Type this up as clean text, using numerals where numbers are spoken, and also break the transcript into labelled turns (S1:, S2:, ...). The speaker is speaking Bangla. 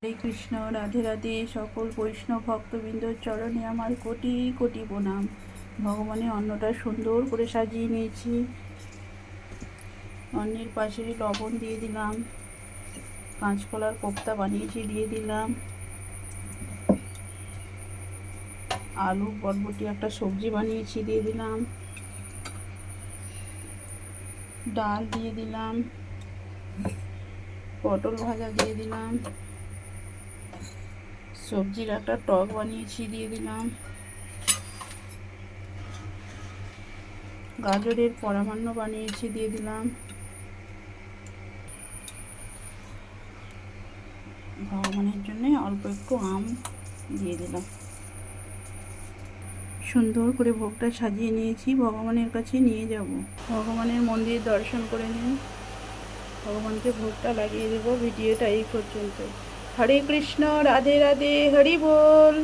S1: হরে কৃষ্ণ, রাধে রাধে। সকল বৈষ্ণব ভক্তবৃন্দর চরণে আমার কোটি কোটি প্রণাম। ভগবানের অন্নটা সুন্দর করে সাজিয়ে নিয়েছি। অন্নের পাশে লবণ দিয়ে দিলাম, কাঁচকলার কোপ্তা বানিয়েছি দিয়ে দিলাম, আলু বরবটি একটা সবজি বানিয়েছি দিয়ে দিলাম, ডাল দিয়ে দিলাম, পটল ভাজা দিয়ে দিলাম, সবজির একটা টক বানিয়েছি দিয়ে দিলাম, গাজরের পরামান্ন বানিয়েছি দিয়ে দিলাম, ভগবানের জন্য অল্প একটু আম দিয়ে দিলাম। সুন্দর করে ভোগটা সাজিয়ে নিয়েছি, ভগবানের কাছে নিয়ে যাব। ভগবানের মন্দির দর্শন করে নিন, ভগবানকে ভোগটা লাগিয়ে দেবো। ভিডিওটা এই পর্যন্ত। হরে কৃষ্ণ, রাধে রাধে, হরি বল।